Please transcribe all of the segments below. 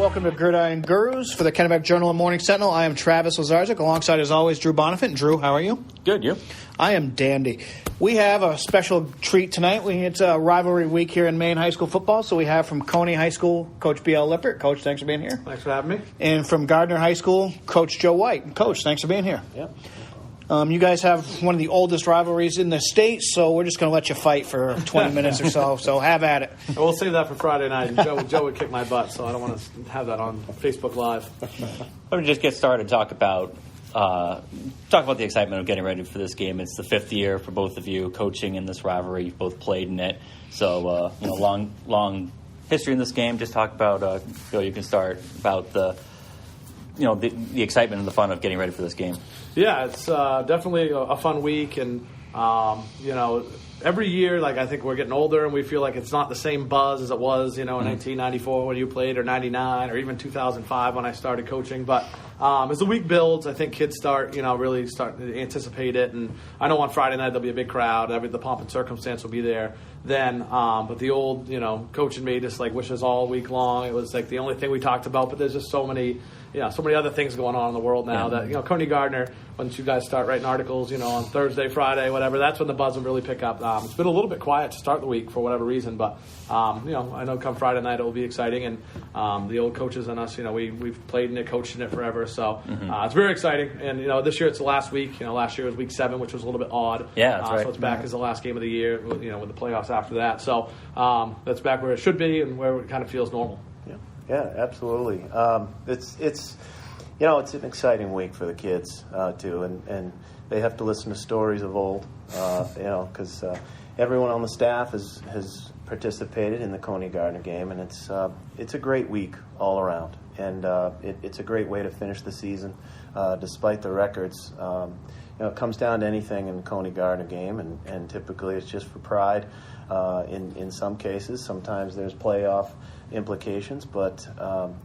welcome to Gridiron Gurus for the Kennebec Journal and Morning Sentinel. I am Travis Lazarczyk, alongside, as always, Drew Bonifant. Drew, how are you? Good, you? I am dandy. We have a special treat tonight. It's a rivalry week here in Maine high school football, so we have from Coney High School, Coach B.L. Lippert. Coach, thanks for being here. Thanks for having me. And from Gardiner High School, Coach Joe White. Coach, thanks for being here. Yeah. You guys have one of the oldest rivalries in the state, so we're just going to let you fight for 20 minutes or so have at it. We'll save that for Friday night. Joe would kick my butt, so I don't want to have that on Facebook Live. Let me just get started and talk about the excitement of getting ready for this game. It's the fifth year for both of you coaching in this rivalry. You've both played in it, so long history in this game. Just talk about, Bill, you can start about the excitement and the fun of getting ready for this game. Yeah, it's definitely a fun week, and every year, I think we're getting older, and we feel like it's not the same buzz as it was, in 1994 when you played, or 99, or even 2005 when I started coaching. But as the week builds, I think kids start, really start to anticipate it. And I know on Friday night there'll be a big crowd. The pomp and circumstance will be there then. But the old, coach in me just wishes all week long. It was the only thing we talked about. But there's just so many other things going on in the world now that, Cony-Gardiner, once you guys start writing articles, on Thursday, Friday, whatever, that's when the buzz will really pick up. It's been a little bit quiet to start the week for whatever reason, but, I know come Friday night it will be exciting, and the old coaches and us, we've played in it, coached in it forever, so it's very exciting, and, this year it's the last week. Last year was week 7, which was a little bit odd. Yeah, that's right. So it's back as the last game of the year, with the playoffs after that, so that's back where it should be and where it kind of feels normal. Yeah, absolutely. It's an exciting week for the kids too, and they have to listen to stories of old, because everyone on the staff has participated in the Cony-Gardiner game, and it's a great week all around, and it's a great way to finish the season, despite the records. It comes down to anything in the Cony-Gardiner game, and typically it's just for pride. In some cases, sometimes there's playoff implications, but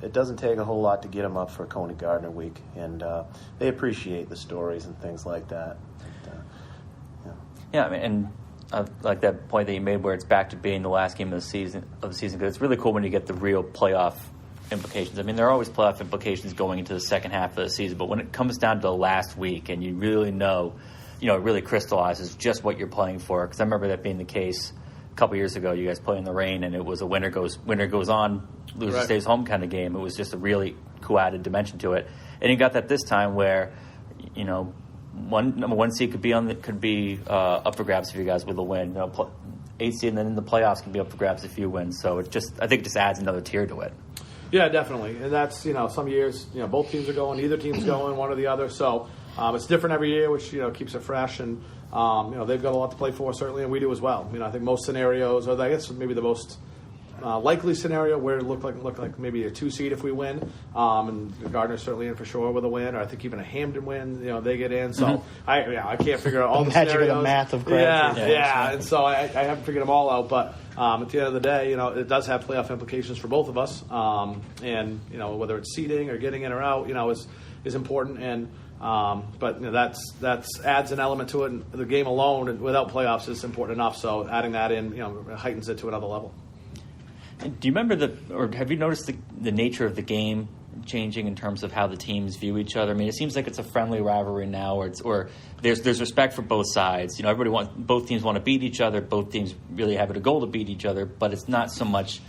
it doesn't take a whole lot to get them up for Cony-Gardiner week, and they appreciate the stories and things like that. Yeah, and I like that point that you made where it's back to being the last game of the season, because it's really cool when you get the real playoff implications. There are always playoff implications going into the second half of the season, but when it comes down to the last week and you really know, it really crystallizes just what you're playing for, because I remember that being the case a couple years ago. You guys play in the rain, and it was a winner goes on, loser stays home kind of game. It was just a really cool added dimension to it, and you got that this time where, number one seed could be up for grabs if you guys with a win. 8th seed, and then in the playoffs can be up for grabs if you win. So I think it just adds another tier to it. Yeah, definitely, and that's some years both teams are going, either team's going, one or the other. So it's different every year, which keeps it fresh, and they've got a lot to play for certainly, and we do as well. I think most scenarios, or I guess maybe the most likely scenario where it look like maybe a 2 seed if we win, and Gardner's certainly in for sure with a win, or I think even a Hampden win, they get in. So I can't figure out all the magic scenarios. Of the math of Yeah, and so I haven't figured them all out, but at the end of the day, it does have playoff implications for both of us, and whether it's seeding or getting in or out, is important, and but that's adds an element to it, and the game alone and without playoffs is important enough. So adding that in, heightens it to another level. Do you remember or have you noticed the nature of the game changing in terms of how the teams view each other? It seems like it's a friendly rivalry now, or there's respect for both sides. Both teams want to beat each other. Both teams really have a goal to beat each other, but it's not so much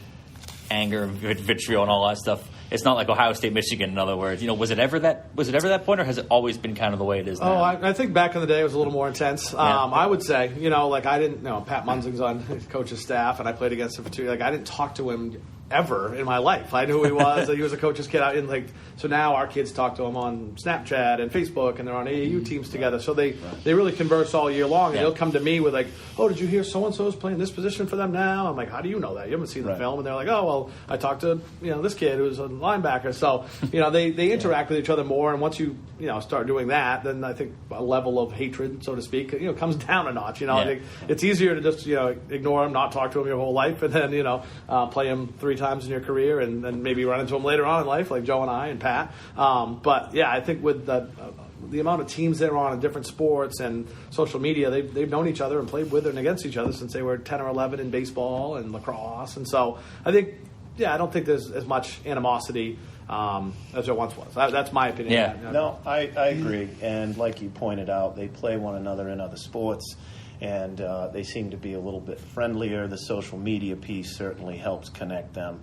anger and vitriol and all that stuff. It's not like Ohio State, Michigan, in other words. Was it ever that point, or has it always been kind of the way it is now? Oh, I think back in the day it was a little more intense. Yeah. I would say, I didn't Pat Munzing's on his coach's staff, and I played against him for 2 years. I didn't talk to him ever in my life. I knew who he was. He was a coach's kid. So now our kids talk to him on Snapchat and Facebook, and they're on AAU teams together. So they really converse all year long, and they'll come to me with oh, did you hear so-and-so's playing this position for them now? I'm like, how do you know that? You haven't seen the film. And they're like, oh, well, I talked to this kid who's a linebacker. So they interact with each other more, and once you start doing that, then I think a level of hatred, so to speak, comes down a notch. I think it's easier to just ignore him, not talk to him your whole life, and then play him 3 times in your career, and then maybe run into him later on in life, like Joe and I and Pat. But yeah, I think with the amount of teams they're on in different sports and social media, they've known each other and played with and against each other since they were 10 or 11 in baseball and lacrosse, and so I think I don't think there's as much animosity as there once was. That's my opinion. Yeah. No, I agree. And like you pointed out, they play one another in other sports, and they seem to be a little bit friendlier. The social media piece certainly helps connect them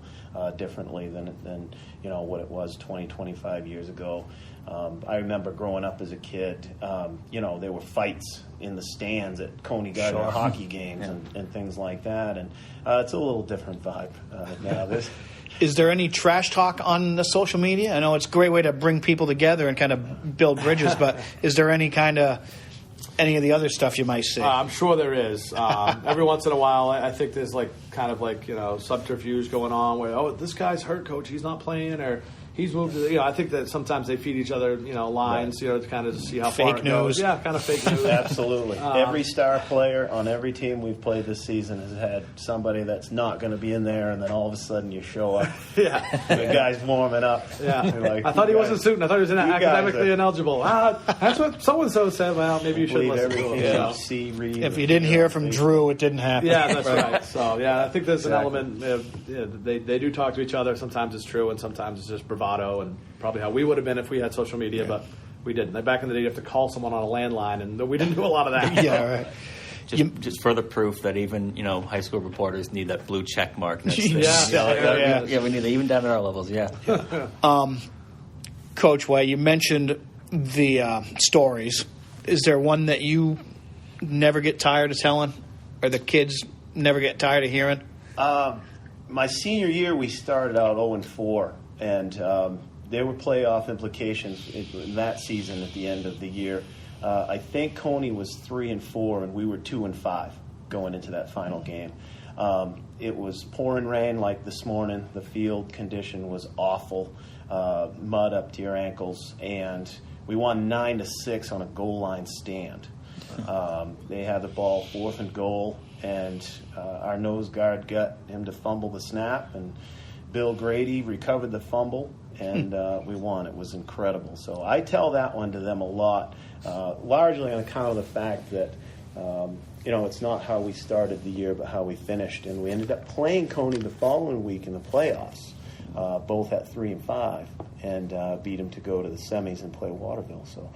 differently than what it was 20, 25 years ago. I remember growing up as a kid, there were fights in the stands at Cony-Gardiner hockey games and things like that. And it's a little different vibe now. Is there any trash talk on the social media? I know it's a great way to bring people together and kind of build bridges, but is there any of the other stuff you might see? I'm sure there is. Every once in a while, I think there's subterfuge going on where, this guy's hurt, coach, he's not playing, or he's moved to I think that sometimes they feed each other, lines, to kind of see how far it goes. Yeah, kind of fake news. Absolutely. Every star player on every team we've played this season has had somebody that's not going to be in there, and then all of a sudden you show up. Yeah. The guy's warming up. Yeah. Like, I thought he wasn't suiting. I thought he was academically ineligible. That's what so-and-so said. Well, maybe you should listen to him. Yeah. See, read. If you didn't hear from Drew, it didn't happen. Yeah, that's right. So, I think there's an element. They do talk to each other. Sometimes it's true, and sometimes it's just bravado, and probably how we would have been if we had social media, but we didn't. Back in the day, you have to call someone on a landline, and we didn't do a lot of that. Yeah, right. Just further proof that even high school reporters need that blue check mark. We need that even down at our levels. Yeah. Coach White, you mentioned the stories. Is there one that you never get tired of telling, or the kids never get tired of hearing? My senior year, we started out 0-4, and there were playoff implications in that season at the end of the year. I think Coney was 3-4, and we were 2-5 going into that final game. It was pouring rain like this morning. The field condition was awful, mud up to your ankles, and we won 9-6 on a goal line stand. They had the ball 4th and goal, and our nose guard got him to fumble the snap, and Bill Grady recovered the fumble, and we won. It was incredible. So I tell that one to them a lot, largely on account of the fact that, it's not how we started the year, but how we finished. And we ended up playing Coney the following week in the playoffs, both at 3-5, and beat them to go to the semis and play Waterville. So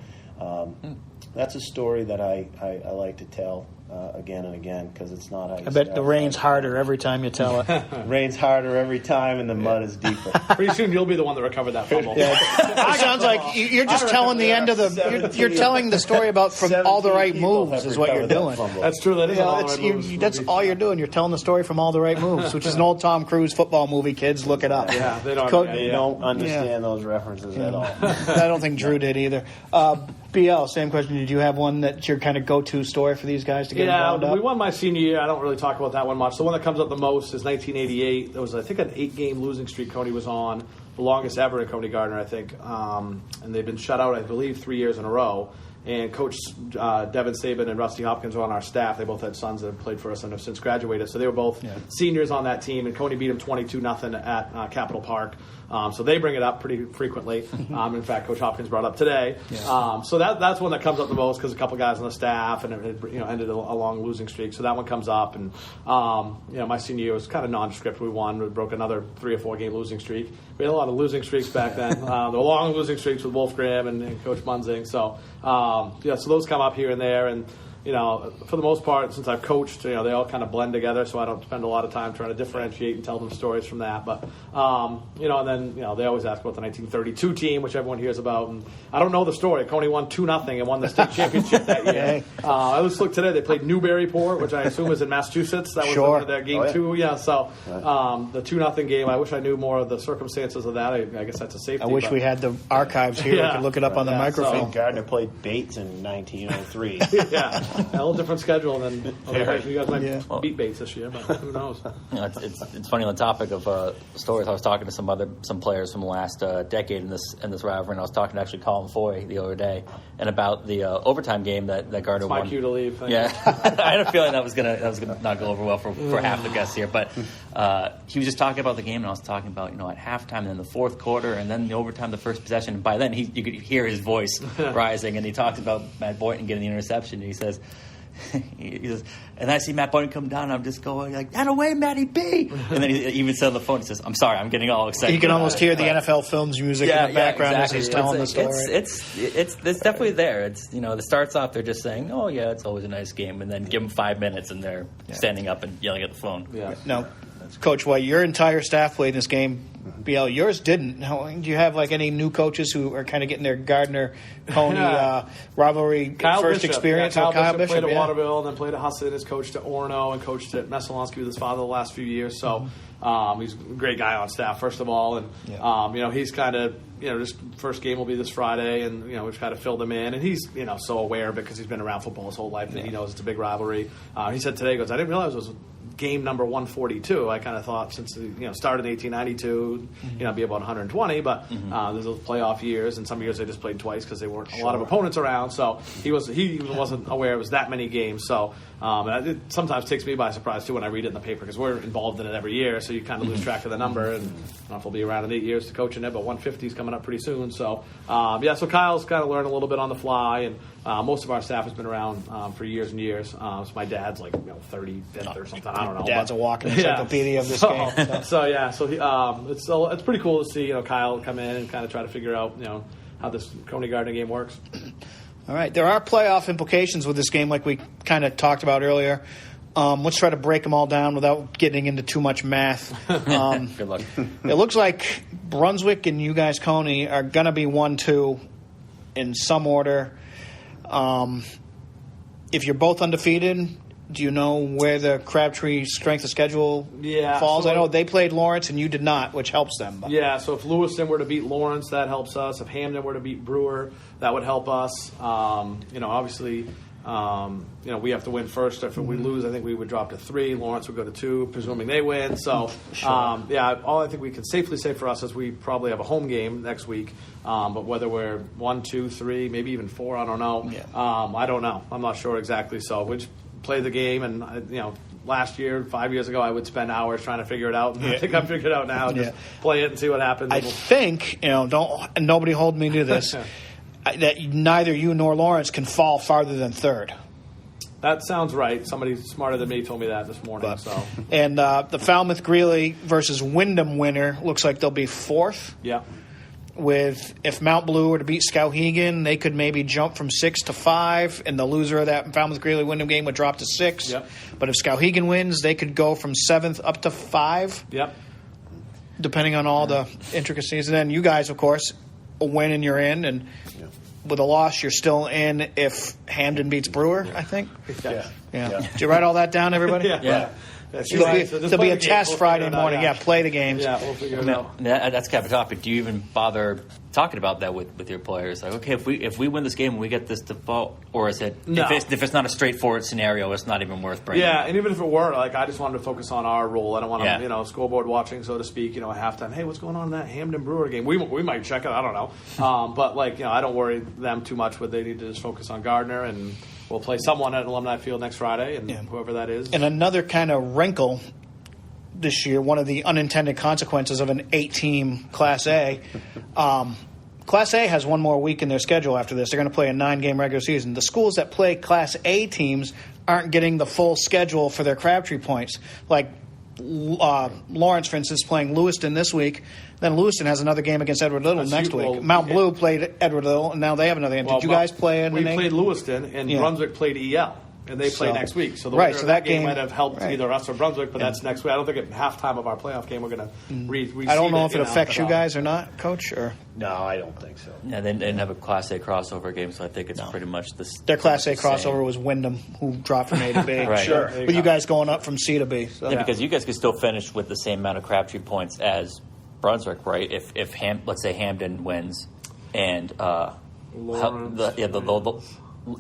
that's a story that I like to tell again and again, because it's not how you I bet the rain's harder every time you tell it. Rain's harder every time, and the mud is deeper. Pretty soon you'll be the one that recovered that fumble. It sounds like you're just telling the end of the. You're telling the story about from all the right moves is what you're doing. That's true. That is all the right moves. That's all you're doing. You're telling the story from all the right moves, which is an old Tom Cruise football movie. Kids, look it up. Yeah, they don't understand those references at all. I don't think Drew did either. BL, same question. Did you have one that's your kind of go-to story for these guys to get involved up? We won my senior year. I don't really talk about that one much. The one that comes up the most is 1988. There was, I think, an 8-game losing streak Coney was on, the longest ever in Cony-Gardiner, I think. And they've been shut out, I believe, 3 years in a row. And Coach Devin Saban and Rusty Hopkins were on our staff. They both had sons that have played for us and have since graduated. So they were both seniors on that team. And Coney beat them 22-0 at Capitol Park. So they bring it up pretty frequently. In fact, Coach Hopkins brought it up today. Yeah. So that's one that comes up the most because a couple guys on the staff, and it ended a long losing streak. So that one comes up. And my senior year was kind of nondescript. We won. We broke another 3 or 4 game losing streak. We had a lot of losing streaks back then. There were long losing streaks with Wolf Graham and Coach Munzing. So so those come up here and there. And for the most part, since I've coached, they all kind of blend together, so I don't spend a lot of time trying to differentiate and tell them stories from that. But, and then, they always ask about the 1932 team, which everyone hears about. And I don't know the story. Coney won 2-0 and won the state championship that year. I just looked today. They played Newburyport, which I assume is in Massachusetts. That was their game 2. Yeah, so the 2-0 game, I wish I knew more of the circumstances of that. I guess that's a safety. I wish we had the archives here. We could look it up on the microphone. Gardner played Bates in 1903. Yeah. A little different schedule than you guys might beat Bates this year, but who knows? It's funny on the topic of stories. I was talking to some players from the last decade in this rivalry, and I was talking to actually Colin Foy the other day, and about the overtime game that Gardner won. It's my cue to leave. Yeah, I had a feeling that was gonna not go over well for half the guests here, but he was just talking about the game, and I was talking about at halftime, and then the fourth quarter, and then the overtime, the first possession. And by then, you could hear his voice rising, and he talked about Matt Boynton getting the interception. And he says, he says, and I see Matt Bunny come down, and I'm just going like, "That away, Matty B!" And then he even said on the phone, he says, "I'm sorry, I'm getting all excited." You can almost hear the NFL Films music in the background as he's telling the story. It's definitely there. It's it starts off they're just saying, "Oh yeah, it's always a nice game," and then give them 5 minutes and they're standing up and yelling at the phone. Yeah. No, Coach White, your entire staff played this game. BL, yours didn't. Do you have any new coaches who are kind of getting their Gardiner-Coney rivalry Kyle first Bishop. experience? Kyle Kyle Bishop played at yeah. Waterville and then played at Huston, has coached at Orono and coached at Messalonski with his father the last few years. So he's a great guy on staff, first of all. And, he's kind of, just first game will be this Friday, and, we've kind of filled him in. And he's, so aware because he's been around football his whole life that he knows it's a big rivalry. He said today, he goes, I didn't realize it was game number 142. I kind of thought since started in 1892, be about 120, but there's those playoff years, and some years they just played twice because they weren't a lot of opponents around. So he even wasn't aware it was that many games. So and it sometimes takes me by surprise too when I read it in the paper because we're involved in it every year. So you kind of lose track of the number, and I don't know if I'll be around in 8 years to coach in it, but 150 is coming up pretty soon. So so Kyle's kind of learned a little bit on the fly, and most of our staff has been around for years and years. So my dad's 35th or something. I don't know. Dad's a walking encyclopedia of this game. It's pretty cool to see Kyle come in and kind of try to figure out how this Cony-Gardiner game works. All right, there are playoff implications with this game, like we kind of talked about earlier. Let's try to break them all down without getting into too much math. Good luck. It looks like Brunswick and you guys, Coney, are going to be 1-2 in some order. If you're both undefeated, do you know where the Crabtree strength of schedule falls? So I know they played Lawrence and you did not, which helps them. But. Yeah, so if Lewiston were to beat Lawrence, that helps us. If Hamden were to beat Brewer, that would help us. Obviously, we have to win first. If we lose, I think we would drop to 3. Lawrence would go to 2, presuming they win. So, all I think we can safely say for us is we probably have a home game next week. But whether we're 1, 2, 3, maybe even 4, I don't know. Yeah. I don't know. I'm not sure exactly. So we just play the game, and last year, 5 years ago, I would spend hours trying to figure it out. And I think I figured it out now. Just play it and see what happens. I think nobody hold me to this. That neither you nor Lawrence can fall farther than 3rd. That sounds right. Somebody smarter than me told me that this morning. And the Falmouth Greeley versus Wyndham winner looks like they'll be 4th. Yeah. If Mount Blue were to beat Skowhegan, they could maybe jump from 6 to 5, and the loser of that Falmouth Greeley Wyndham game would drop to 6. Yep. But if Skowhegan wins, they could go from 7th up to 5. Yep. Depending on all the intricacies. And then you guys, of course, a win and you're in, and with a loss, you're still in if Hamden beats Brewer, I think. Yeah. Did you write all that down, everybody? Yeah. There'll be a test Friday morning. Yeah, play the games. Yeah, we'll figure it out. That's kind of a topic. Do you even bother talking about that with your players? Like, okay, if we win this game and we get this default, or is it if it's not a straightforward scenario, it's not even worth bringing? Yeah, and even if it were, I just wanted to focus on our role. I don't want to, scoreboard watching, so to speak. At halftime, hey, what's going on in that Hamden Brewer game? We might check it. I don't know. But I don't worry them too much. They need to just focus on Gardner, and we'll play someone at Alumni Field next Friday, and whoever that is. And another kind of wrinkle this year, one of the unintended consequences of an 8-team Class A. Class A has one more week in their schedule after this. They're going to play a 9-game regular season. The schools that play Class A teams aren't getting the full schedule for their Crabtree points. Like Lawrence, for instance, playing Lewiston this week. Then Lewiston has another game against Edward Little next week. Mount Blue played Edward Little, and now they have another game. Did you guys play? We played Lewiston, and Brunswick played EL. And they play next week. So the winner of that game might have helped either us or Brunswick, but that's next week. I don't think at halftime of our playoff game we're going to reseed. I don't know if it affects you guys or not, Coach. Or no, I don't think so. Yeah, they didn't have a Class A crossover game, so I think it's pretty much this. Their Class A crossover was Wyndham, who dropped from A to B. Right. Sure. With you guys going up from C to B. So. Yeah, because you guys could still finish with the same amount of Crabtree points as Brunswick, right? If let's say Hamden wins and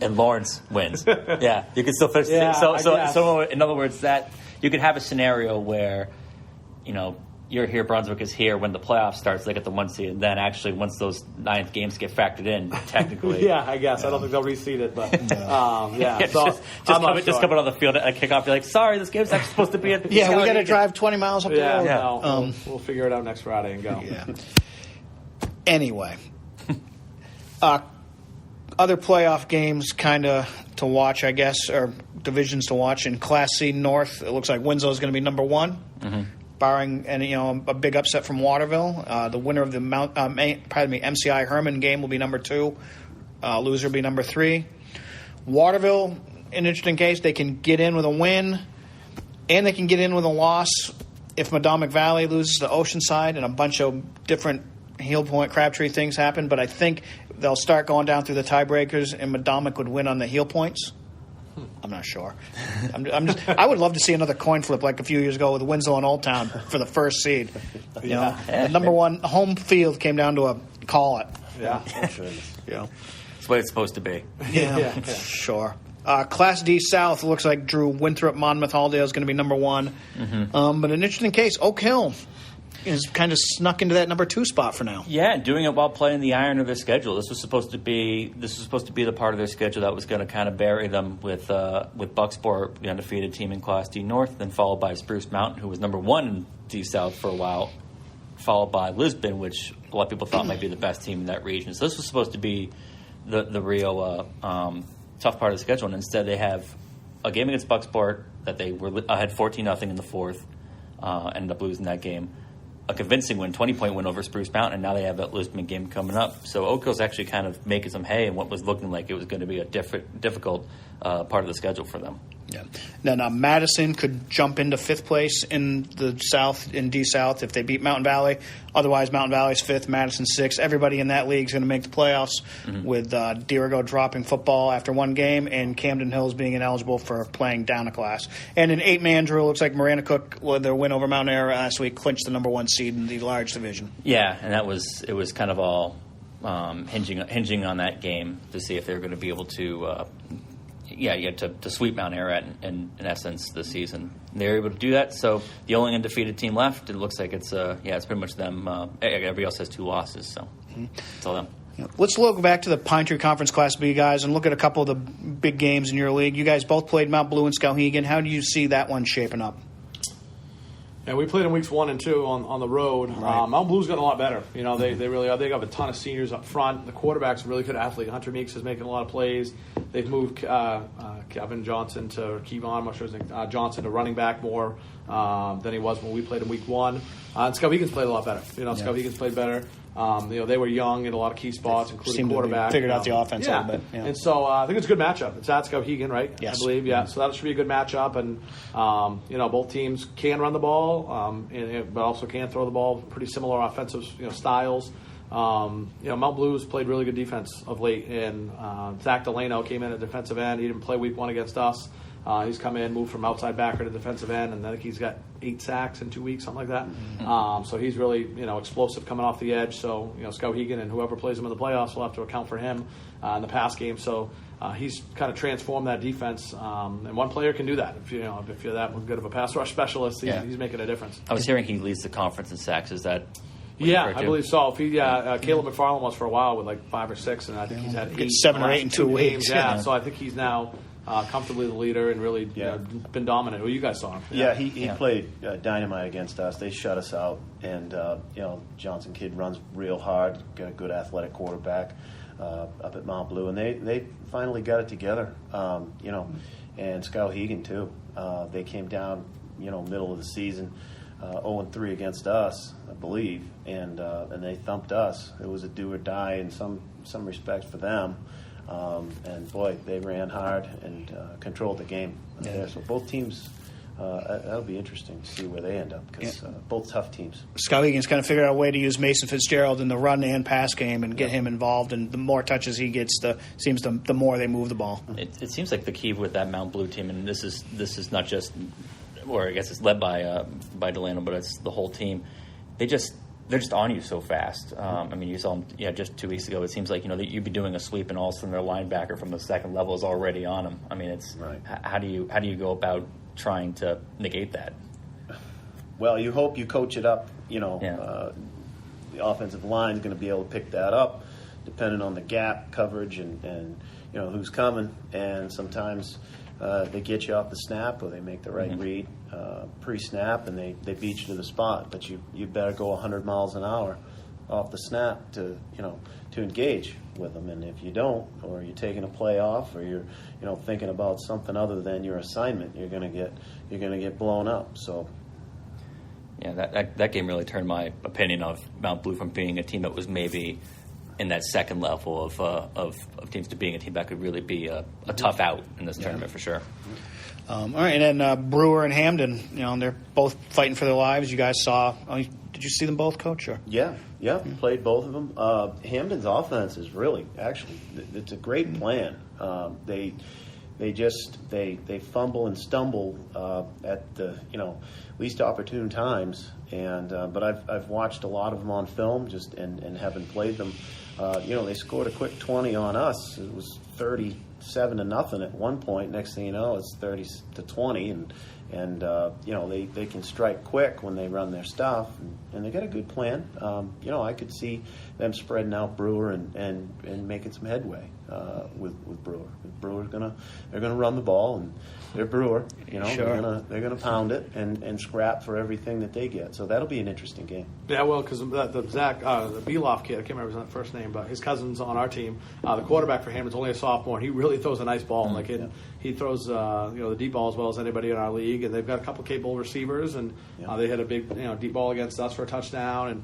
and Lawrence wins. Yeah, you can still finish. Yeah, so in other words, that you could have a scenario where, you're here, Brunswick is here. When the playoff starts, they get the 1 seed, and then actually once those 9th games get factored in, technically. I guess I don't think they'll reseed it, but So just coming on the field at kickoff, you're like, sorry, this game's actually supposed to be at. We got to drive 20 miles up the road. No, we'll figure it out next Friday and go. Yeah. Anyway. Other playoff games kind of to watch, I guess, or divisions to watch. In Class C North, it looks like Winslow is going to be number one, barring any a big upset from Waterville. The winner of the MCI Herman game will be number 2. Loser will be number 3. Waterville, an interesting case. They can get in with a win, and they can get in with a loss if Madomic Valley loses to Oceanside, and a bunch of different heel point Crabtree things happen. But I think they'll start going down through the tiebreakers, and Madomic would win on the heel points. I'm not sure. I would love to see another coin flip like a few years ago with Winslow and Old Town for the first seed. The number one home field came down to a call it. Yeah. That's the way it's supposed to be. Yeah. Sure. Class D South looks like Drew Winthrop, Monmouth, Halldale is going to be number 1. But an interesting case, Oak Hill is kind of snuck into that number 2 spot for now. Yeah, doing it while playing the iron of their schedule. This was supposed to be the part of their schedule that was going to kind of bury them with Bucksport, the undefeated team in Class D North, then followed by Spruce Mountain, who was number 1 in D South for a while, followed by Lisbon, which a lot of people thought might be the best team in that region. So this was supposed to be the real tough part of the schedule, and instead they have a game against Bucksport that they were ahead 14-0 in the 4th, ended up losing that game. A convincing win, 20-point win over Spruce Mountain, and now they have that Lisbon game coming up. So Oak Hill's actually kind of making some hay in what was looking like it was going to be a difficult part of the schedule for them. Yeah. Then Madison could jump into 5th place in the South, in D South, if they beat Mountain Valley. Otherwise, Mountain Valley's 5th, Madison 6th. Everybody in that league is going to make the playoffs, with Dirigo dropping football after one game and Camden Hills being ineligible for playing down a class. And in 8-man drill, looks like Marana Cook, with their win over Mount Airy last week, clinched the number 1 seed in the large division. Yeah, and it was kind of all hinging on that game to see if they were going to be able to to sweep Mount Airy in essence this season. They were able to do that, so the only undefeated team left, it looks like it's pretty much them. Everybody else has 2 losses, so it's all them. Let's look back to the Pine Tree Conference Class B, guys, and look at a couple of the big games in your league. You guys both played Mount Blue and Skowhegan. How do you see that one shaping up? Yeah, we played in weeks 1 and 2 on the road. Right. Mount Blue's gotten a lot better. They really are. They have a ton of seniors up front. The quarterback's a really good athlete. Hunter Meeks is making a lot of plays. They've moved Kevin Johnson to Kevon, I'm not sure his name, Johnson to running back more than he was when we played in week 1. And Skowhegan's played a lot better. Skowhegan's played better. They were young in a lot of key spots, including quarterback. Figured out the offense a little bit. Yeah. And so I think it's a good matchup. It's at Skowhegan, right? Yes. I believe, yeah. So that should be a good matchup. And, both teams can run the ball, but also can throw the ball. Pretty similar offensive styles. Mount Blue's played really good defense of late. And Zach Delano came in at defensive end. He didn't play week 1 against us. He's come in, moved from outside backer to defensive end, and I think he's got 8 sacks in 2 weeks, something like that. So he's really, explosive coming off the edge. So, Skowhegan and whoever plays him in the playoffs will have to account for him in the pass game. So he's kind of transformed that defense, and one player can do that. If you're that good of a pass rush specialist, he's making a difference. I was hearing he leads the conference in sacks. Is that? Yeah, I believe so. Caleb McFarland was for a while with like 5 or 6, and I think he's had 7 or 8 in 2 weeks. Yeah, so I think he's now comfortably the leader and really been dominant. Well, you guys saw him. Yeah, he played dynamite against us. They shut us out, and Johnson kid runs real hard. Got a good athletic quarterback up at Mount Blue, and they finally got it together. And Skowhegan too. They came down, middle of the season, 0-3 against us, I believe, and they thumped us. It was a do or die in some respects for them. And boy, they ran hard and controlled the game there. So both teams, that'll be interesting to see where they end up, because both tough teams. Skowhegan's kind of figured out a way to use Mason Fitzgerald in the run and pass game and get him involved. And the more touches he gets, the more they move the ball. It seems like the key with that Mount Blue team, and this is not just, or I guess it's led by Delano, but it's the whole team. They're just on you so fast. You saw them just 2 weeks ago. It seems like that you'd be doing a sweep, and all of a sudden their linebacker from the second level is already on them. It's right. How do you go about trying to negate that? Well, you hope you coach it up. The offensive line is going to be able to pick that up, depending on the gap coverage and who's coming. And sometimes they get you off the snap, or they make the right read pre-snap, and they beat you to the spot. But you better go 100 miles an hour off the snap to engage with them. And if you don't, or you're taking a play off, or you're thinking about something other than your assignment, you're going to get blown up. So. Yeah, that game really turned my opinion of Mount Blue from being a team that was maybe in that second level of teams to being a team that could really be a tough out in this tournament for sure. All right, and then Brewer and Hamden, they're both fighting for their lives. You guys saw? Did you see them both, Coach? Or? Yeah, played both of them. Hamden's offense is really it's a great plan. They fumble and stumble at the least opportune times, and but I've watched a lot of them on film and haven't played them. They scored a quick 20 on us. It was 37-0 at one point. Next thing you know, it's 30-20, and they can strike quick when they run their stuff, and they got a good plan. I could see them spreading out Brewer and making some headway with Brewer. Brewer's they're gonna run the ball, and they're Brewer. Sure. They're gonna pound it and scrap for everything that they get. So that'll be an interesting game. Yeah, well, because the Zach, the Beloff kid, I can't remember his first name, but his cousin's on our team. The quarterback for him is only a sophomore, and he really throws a nice ball. He throws the deep ball as well as anybody in our league, and they've got a couple of capable receivers, and they had a big deep ball against us for a touchdown,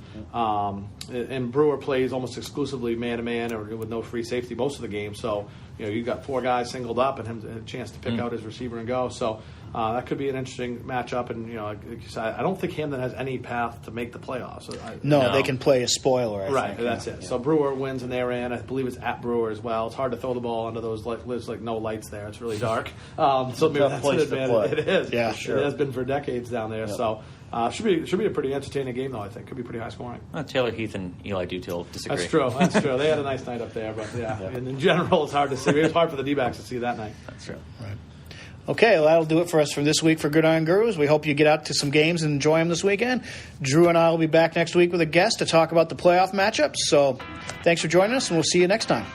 and Brewer plays almost exclusively man to man or with no free safety most of the game. So you've got four guys singled up and him a chance to pick out his receiver and go. So that could be an interesting matchup. And like you said, I don't think Hamden has any path to make the playoffs. No, they can play a spoiler. I think. That's it. Yeah. So Brewer wins and they're in. I believe it's at Brewer as well. It's hard to throw the ball under those there's no lights there. It's really dark. So maybe that's an advantage. It is. Yeah, sure. It has been for decades down there. Yep. So. Should be a pretty entertaining game, though, I think. Could be pretty high scoring. Taylor Heath and Eli Dutil disagree. That's true. They had a nice night up there, but and in general, it's hard to see. It was hard for the D-backs to see that night. That's true. Right. Okay, well, that'll do it for us for this week for Gridiron Gurus. We hope you get out to some games and enjoy them this weekend. Drew and I will be back next week with a guest to talk about the playoff matchups. So thanks for joining us, and we'll see you next time.